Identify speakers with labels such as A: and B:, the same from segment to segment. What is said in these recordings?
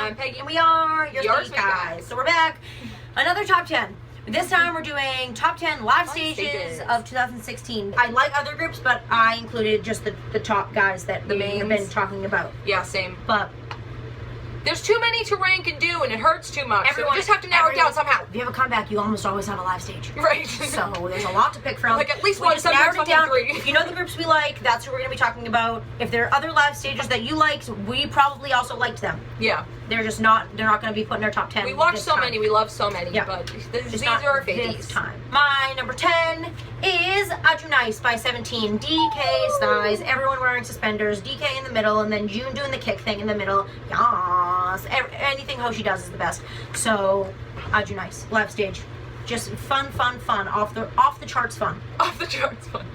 A: I'm Peggy.
B: And we are your Sweet Guys. So we're back. Another top 10. This time we're doing top 10 live stages of 2016. I like other groups, but I included just the top guys that we have been talking about.
A: Yeah, same.
B: But
A: there's too many to rank and do, and it hurts too much. So we just have to narrow it down somehow.
B: If you have a comeback, you almost always have a live stage.
A: Right.
B: So there's a lot to pick from.
A: Like at least one, sometimes
B: narrowed it down.
A: 3.
B: If you know the groups we like, that's what we're going to be talking about. If there are other live stages that you liked, we probably also liked them.
A: Yeah.
B: They're not going to be put in our top 10.
A: We watched so many, we love so many, but these are our favorites.
B: This time. My number 10 is Aju Nice by 17. DK styles, everyone wearing suspenders, DK in the middle, and then June doing the kick thing in the middle. Yas. Anything Hoshi does is the best. So, Aju Nice, live stage. Just fun. Off the charts fun.
A: Off the charts fun.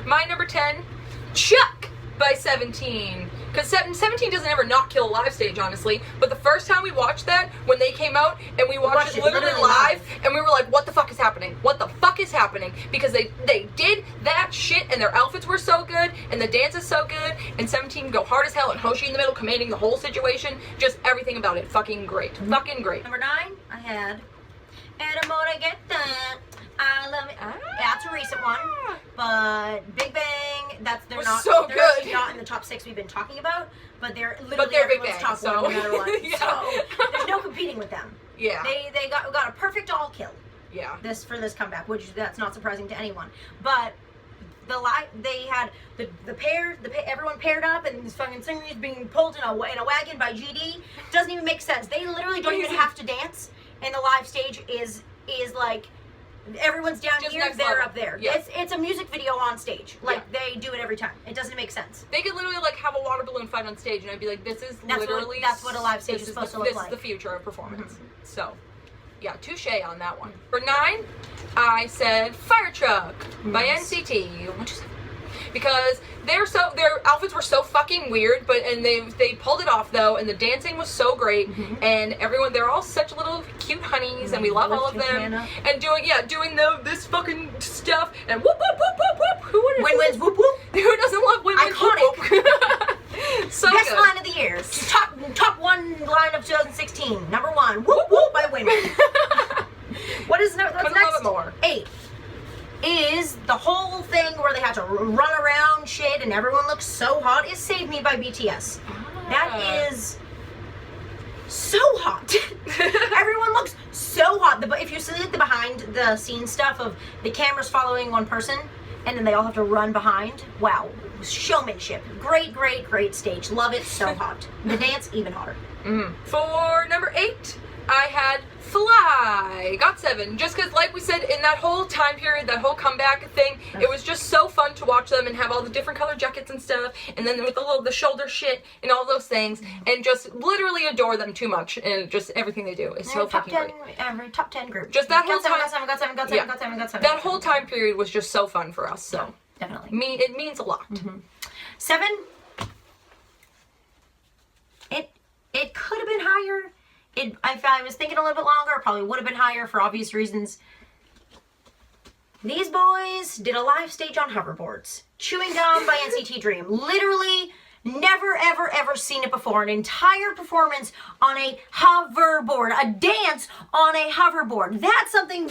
A: My number 10, Chuck by 17. Because 17 doesn't ever not kill a live stage, honestly. But the first time we watched that, when they came out, and we watched it literally live, and we were like, what the fuck is happening? What the fuck is happening? Because they did that shit, and their outfits were so good, and the dance is so good, and 17 go hard as hell, and Hoshi in the middle commanding the whole situation. Just everything about it. Fucking great. Fucking great.
B: Number 9, I had Enamoda Get That. I love it. That's a recent one, but Big Bang. They're actually not in the top 6 we've been talking about, but they're literally everyone's top one no matter what.
A: Yeah.
B: So there's no competing with them.
A: Yeah.
B: They got a perfect all kill.
A: Yeah.
B: For this comeback, which that's not surprising to anyone, but. They had everyone paired up, and this fucking singer is being pulled in a wagon by GD. Doesn't even make sense. They literally don't even have to dance, and the live stage is like everyone's down just here, they're up there. Yeah. It's a music video on stage. Like they do it every time. It doesn't make sense.
A: They could literally like have a water balloon fight on stage, and I'd be like, that's
B: what a live stage is supposed to look like.
A: This is the future of performance. Mm-hmm. So. Yeah, touche on that one. For 9, I said Fire Truck by NCT. What'd you say? Because their outfits were so fucking weird, and they pulled it off though, and the dancing was so great, and they're all such little cute honeys, and we love all of them, and doing this fucking stuff, and whoop whoop whoop whoop whoop.
B: Win wins whoop whoop.
A: Who doesn't love win wins whoop whoop? So
B: best
A: good.
B: line of the year. Top one line of 2016. Number 1. Whoop whoop by women. What's next?
A: Love it more.
B: 8 is the whole thing where they have to run around shit and everyone looks so hot. Is Save Me by BTS. That is so hot. Everyone looks so hot. If you see like the behind the scenes stuff of the cameras following one person and then they all have to run behind. Wow. Showmanship. Great stage. Love it. So hot. The dance, even hotter.
A: For number 8, I had Fly. Got 7. Just because, like we said, in that whole time period, that whole comeback thing, it was just so fun to watch them and have all the different color jackets and stuff, and then with the shoulder shit and all those things, and just literally adore them too much, and just everything they do is so fucking great.
B: Every top 10 group.
A: Just that whole time.
B: Got seven.
A: That whole time period was just so fun for us. So
B: definitely,
A: it means a lot.
B: 7. It could have been higher. If I was thinking a little bit longer, it probably would have been higher for obvious reasons. These boys did a live stage on hoverboards. Chewing Gum by NCT Dream. Literally never, ever seen it before. An entire performance on a hoverboard. A dance on a hoverboard. That's something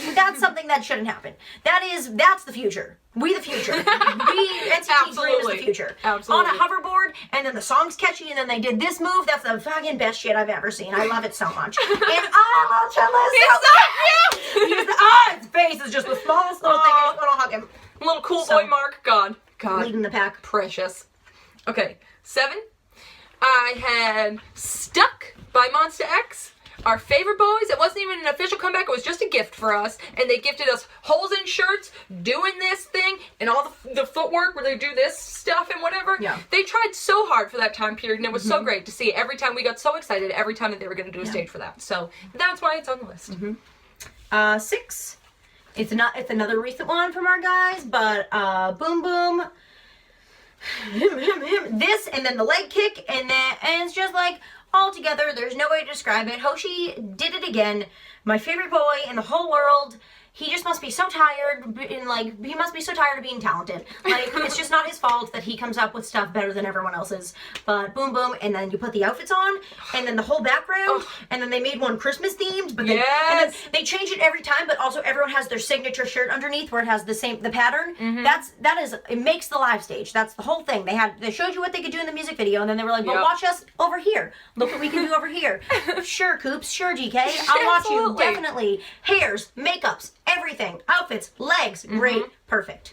B: that shouldn't happen. That's the future. We the future. NCT Dream is the future.
A: Absolutely.
B: On a hoverboard, and then the song's catchy, and then they did this move. That's the fucking best shit I've ever seen. I love it so much. And his face is just the smallest little thing. I just want to hug him.
A: Little cool boy Mark. God.
B: Leading the pack.
A: Precious. Okay. 7. I had Stuck by Monsta X. Our favorite boys. It wasn't even an official comeback. It was just a gift for us. And they gifted us holes in shirts, doing this thing, and all the footwork where they do this stuff and whatever.
B: Yeah.
A: They tried so hard for that time period, and it was so great to see. Every time we got so excited, every time that they were going to do a stage for that. So that's why it's on the list.
B: 6. It's another recent one from our guys, but Boom Boom. Him. This, and then the leg kick, and it's just like, all together, there's no way to describe it. Hoshi did it again. My favorite boy in the whole world. he just must be so tired, and like he must be so tired of being talented. Like it's just not his fault that he comes up with stuff better than everyone else's. But boom, boom, and then you put the outfits on, and then the whole background, and then they made one Christmas themed. But then, and then they change it every time. But also everyone has their signature shirt underneath where it has the pattern. It makes the live stage. That's the whole thing. They showed you what they could do in the music video, and then they were like, well, watch us over here. Look what we can do over here. Sure, Coops. Sure, GK. I'll watch you. Definitely. Hairs, makeups, everything, outfits, legs, great, perfect.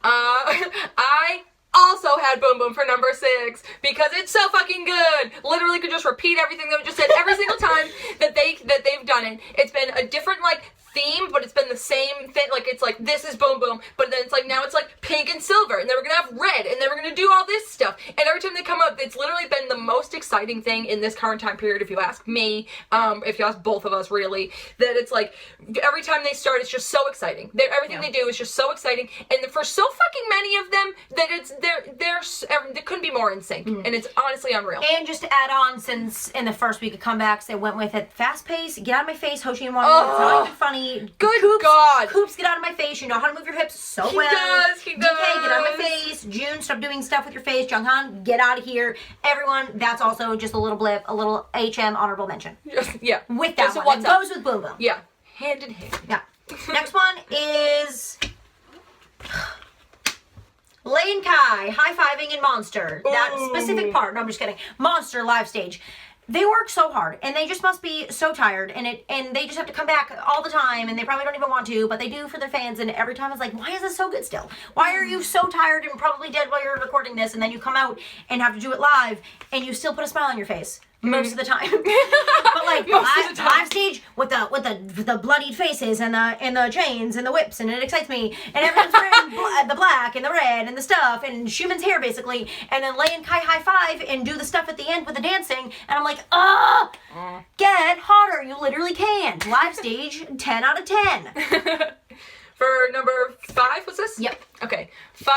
A: I also had Boom Boom for number 6 because it's so fucking good. Literally could just repeat everything that we just said every single time that they've done it. It's been a different like theme, but it's been the same thing. Like it's like this is Boom Boom, but then it's like now it's like pink and silver, and then we're gonna have red, and then we're gonna do all this stuff. And every time they come up, it's literally been the most exciting thing in this current time period. If you ask me, if you ask both of us, really, that it's like every time they start, it's just so exciting. Everything they do is just so exciting, and for so fucking many of them that it's they couldn't be more in sync, and it's honestly unreal.
B: And just to add on, since in the first week of comebacks they went with it, fast pace, get out of my face, Hoshi and Wanda. It's not even funny.
A: Good
B: Coops,
A: God.
B: Coops, get out of my face. You know how to move your hips so well.
A: He does.
B: DK, get out of my face. June, stop doing stuff with your face. Junghan, get out of here. Everyone, that's also just a little blip, a little HM honorable mention.
A: Yeah.
B: With that one. It goes with Boom Boom.
A: Yeah. Hand in hand.
B: Yeah. Next one is Lay and Kai high-fiving in Monster. That specific part. No, I'm just kidding. Monster live stage. They work so hard, and they just must be so tired, and they just have to come back all the time, and they probably don't even want to, but they do for their fans, and every time it's like, why is this so good still? Why are you so tired and probably dead while you're recording this, and then you come out and have to do it live, and you still put a smile on your face? Most of the time. But like live stage with the bloodied faces and the chains and the whips, and it excites me, and everyone's wearing the black and the red and the stuff and Schumann's hair basically, and then Lay and Kai high five and do the stuff at the end with the dancing, and I'm like, get hotter, you literally can. Live stage 10 out of 10.
A: For number 5, was this?
B: Yep.
A: Okay. 5,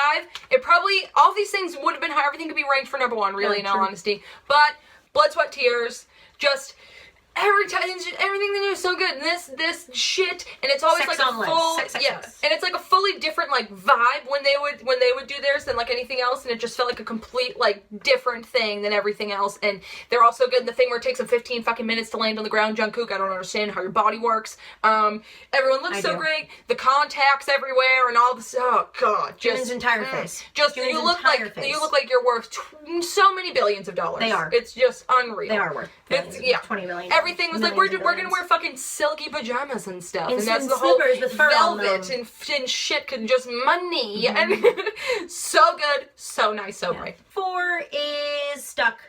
A: it probably, all these things would have been high. Everything could be ranked for number 1, really, in all honesty. But Blood, Sweat, Tears, just every time, everything they do is so good. And this shit, and it's always
B: Sex
A: like
B: on
A: a
B: legs.
A: full,
B: Sex.
A: and it's like a fully different like vibe when they would do theirs than like anything else, and it just felt like a complete like different thing than everything else. And they're also good in the thing where it takes them 15 fucking minutes to land on the ground. Jungkook, I don't understand how your body works. Everyone looks so great. The contacts everywhere and all this. Oh god, just
B: Jimin's entire face.
A: Just you look like you're worth so many billions of dollars.
B: They are.
A: It's just unreal.
B: They are worth billions.
A: It's
B: 20 million.
A: Everything was like we're gonna wear fucking silky pajamas and stuff, and that's the whole
B: with fur
A: velvet and shit, and just money and so good, so nice, so bright.
B: 4 is Stuck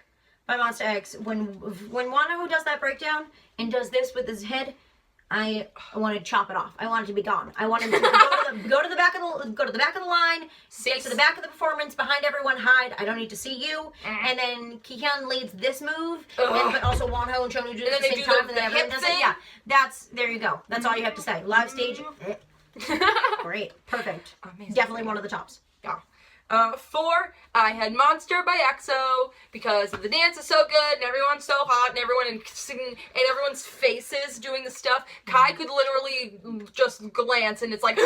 B: by Monsta X. When Wanaho does that breakdown and does this with his head, I want to chop it off. I want it to be gone. I want him to go to the back of the line, get to the back of the performance, behind everyone, hide. I don't need to see you. And then Kihyun leads this move, but also Wonho and Chonu do it at the same time, and then everyone does it. Yeah, there you go. That's all you have to say. Live stage, great, perfect, amazing. Definitely one of the tops.
A: Yeah. 4, I had Monster by EXO because the dance is so good and everyone's so hot and everyone's faces doing the stuff. Kai could literally just glance and it's like,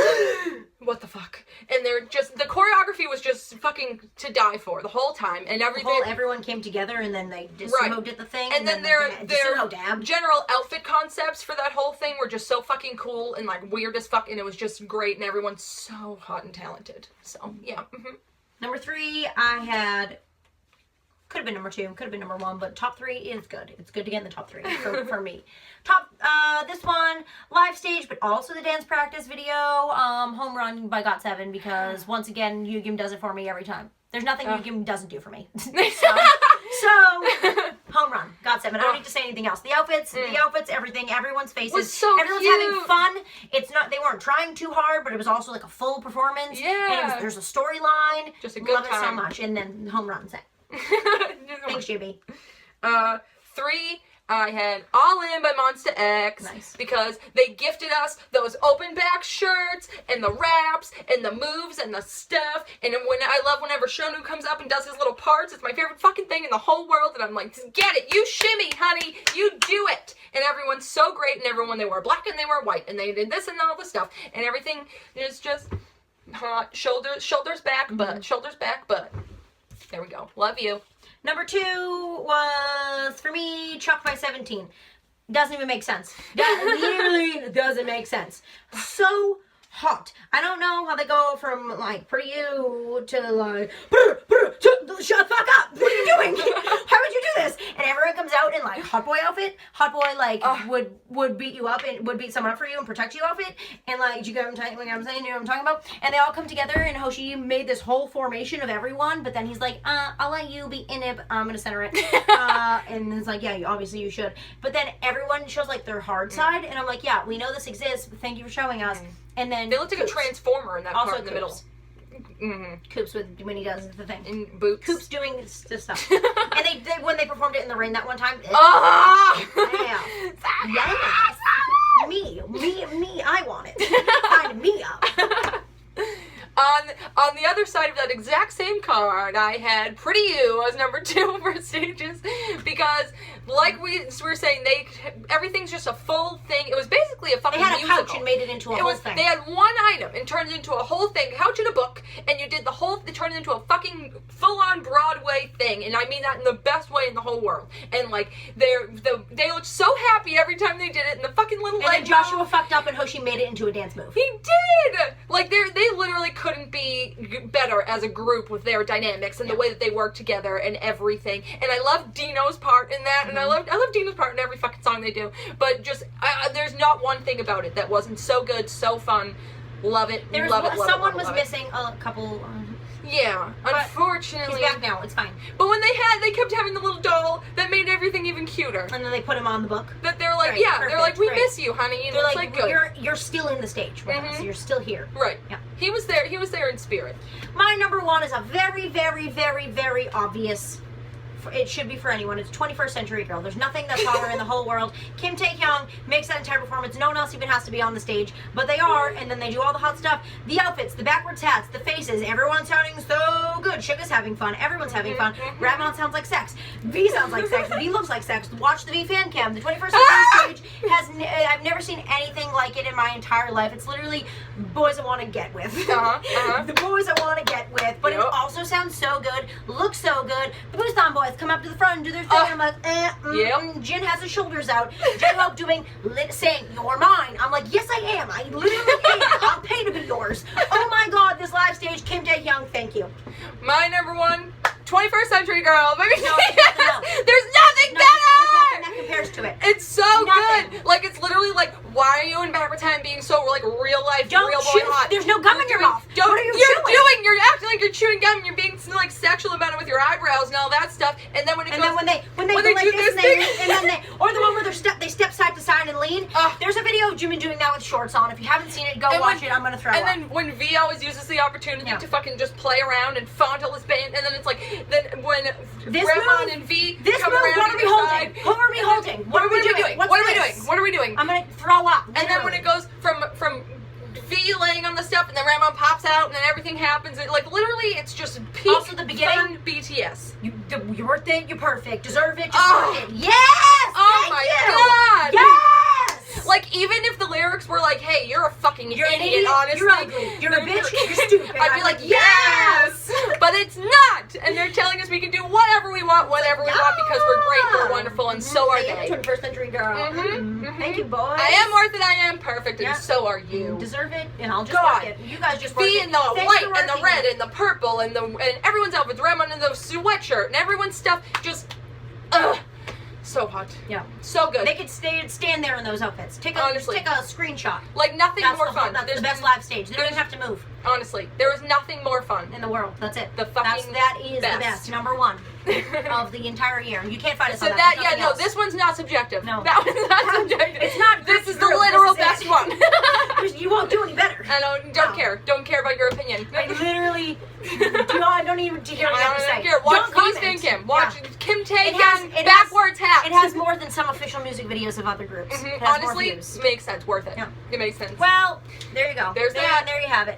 A: what the fuck? And the choreography was just fucking to die for the whole time, and
B: everyone came together and then they just sumo did the thing.
A: And then their general outfit concepts for that whole thing were just so fucking cool and like weird as fuck, and it was just great, and everyone's so hot and talented. So yeah.
B: Number 3, I had, could have been number 2, could have been number 1, but top 3 is good. It's good to get in the top 3 for me. This one, live stage, but also the dance practice video, Home Run by GOT7, because once again, Yugim does it for me every time. There's nothing Yugim doesn't do for me. So, Home Run, GOT7. I don't need to say anything else. The outfits, everything, everyone's faces. Everyone's having fun. It's not, they weren't trying too hard, but it was also like a full performance.
A: Yeah.
B: And there's a storyline.
A: Just a good
B: Love
A: time.
B: it so much. And then Home Run set. Thanks, JB.
A: 3, I had All In by Monsta X.
B: Nice.
A: Because they gifted us those open back shirts and the raps and the moves and the stuff. And when I love whenever Shonu comes up and does his little parts. It's my favorite fucking thing in the whole world. And I'm like, get it. You shimmy, honey. You do it. And everyone's so great. And everyone, they wore black and they wore white. And they did this and all this stuff. And everything is just hot. Shoulders back, butt. Shoulders back, butt. There we go. Love you.
B: Number 2 was, for me, Chuck by 17. Doesn't even make sense. That literally doesn't make sense. So hot. I don't know how they go from, like, pretty you to, like, shut the fuck up. What are you doing? How would you do this? And everyone comes out in, like, hot boy outfit. Hot boy, like, would beat you up and would beat someone up for you and protect you outfit. And, like, you get what I'm saying? You know what I'm talking about? And they all come together, and Hoshi made this whole formation of everyone, but then he's like, I'll let you be in it. I'm gonna center it. And it's like, yeah, obviously you should. But then everyone shows, like, their hard side, and I'm like, yeah, we know this exists, but thank you for showing us. And then
A: they looked like a transformer in that
B: also
A: part in the middle.
B: Coops when he does the thing.
A: In boots.
B: Coops doing this stuff. And they when they performed it in the ring that one time. Yes. Me, I want it. Sign me up.
A: On the other side of that exact same card, I had Pretty You as number 2 for stages because, like we were saying, everything's just a full thing. It was basically a fucking musical.
B: They had a couch and made it into a whole thing.
A: They had one item and turned it into a whole thing, couch and a book, and you did the whole. They turned it into a fucking full-on Broadway thing, and I mean that in the best way in the whole world. And like they looked so happy every time they did it, and the fucking little leg.
B: And then Joshua fucked up, and Hoshi made it into a dance move.
A: He did. Like they literally couldn't be better as a group with their dynamics and the way that they work together and everything. And I love Dino's part in that, and I love Dino's part in every fucking song they do. But just there's not one thing about it that wasn't so good, so fun. Love it.
B: Someone was missing a couple.
A: Yeah, unfortunately.
B: He's back now. It's fine.
A: But when they kept having the little doll that made everything even cuter.
B: And then they put him on the book.
A: That they're like, they're like, we miss you, honey. And
B: they're
A: it's
B: like,
A: good.
B: You're still in the stage with us. You're still here.
A: Right.
B: Yeah.
A: He was there in spirit.
B: My number 1 is a very, very, very, very obvious. It should be for anyone. It's 21st Century Girl. There's nothing that's hotter in the whole world. Kim Tae-hyung makes that entire performance. No one else even has to be on the stage, but they are, and then they do all the hot stuff. The outfits, the backwards hats, the faces. Everyone's sounding so good. Suga's having fun. Everyone's having fun. Ramon sounds like sex. V sounds like sex. V looks like sex. Watch the V fan cam. The 21st Century stage has. I've never seen anything like it in my entire life. It's literally boys I want to get with. The boys I want to get with. But it also sounds so good. Looks so good. The Busan boys come up to the front and do their thing, and I'm like, Jin has his shoulders out. J-Hope saying, "You're mine." I'm like, yes, I am. I literally am. I'll pay to be yours. Oh my God, this live stage, Kim Tae-hyung, thank you.
A: My number 1, 21st Century Girl. Baby.
B: No,
A: there's nothing better.
B: There's nothing that compares to it.
A: It's so good. Like, it's literally like, why are you in backwards time being so, like, real life,
B: Don't
A: real
B: chew.
A: boy hot?
B: There's no gum in your mouth.
A: What
B: are you
A: doing? You're acting like you're chewing gum and you're being, like, sexual about it with your eyebrows and all that stuff. And then when it goes,
B: when they go like
A: do
B: this,
A: this thing.
B: and then or the one where they step side to side and lean. There's a video of Jimmy doing that with shorts on. If you haven't seen it, go watch it. I'm gonna throw up.
A: And then when V always uses the opportunity to fucking just play around and fondle his band, and then it's like, then when Ramon and V come around
B: what are we holding? Who are we holding? What are we doing?
A: What are we doing?
B: I'm gonna throw up.
A: And then when it goes from V laying on the stuff, and then Ramon pops out, and then everything happens. Like, literally, it's just peak
B: also the beginning,
A: fun BTS.
B: You're worth it. You're perfect. Deserve it. Just worth it. Yes.
A: Oh my God.
B: Yes.
A: Like, even if the lyrics were like, "Hey, you're a fucking idiot, honestly.
B: You're ugly. You're a bitch. You're stupid."
A: I'd be like, yes. But it's not. And they're telling us we can do whatever we want, whenever we want, because we're great, we're wonderful, and so are they.
B: 21st Century Girl. Thank you, boys.
A: I am worth it. I am perfect, and so are you.
B: Deserve it, and I'll just work it. You guys just work it.
A: Be in the white and the red and the purple and everyone's outfits, Ramon in the sweatshirt and everyone's stuff just so hot.
B: Yeah.
A: So good.
B: They could stand there in those outfits. Take a screenshot.
A: Like, nothing more fun.
B: That's the best live stage. They don't even have to move.
A: Honestly, there is nothing more fun
B: in the world. That's it.
A: That
B: is the best. Number 1 of the entire year. You can't find us on
A: that. This one's not subjective.
B: No.
A: That one's not subjective.
B: It's not.
A: This is the literal best one.
B: You won't do any better.
A: I don't care. Don't care about your opinion.
B: I literally I don't even hear what you have to say.
A: I don't care. Watch Please Thank Him. Watch Kim Tae
B: It has-
A: Young
B: it
A: backwards hat.
B: It has more than some official music videos of other groups. It has more
A: Honestly,
B: views.
A: makes sense. Worth it.
B: Yeah.
A: It makes sense.
B: Well, there you go.
A: There's that.
B: There you have it.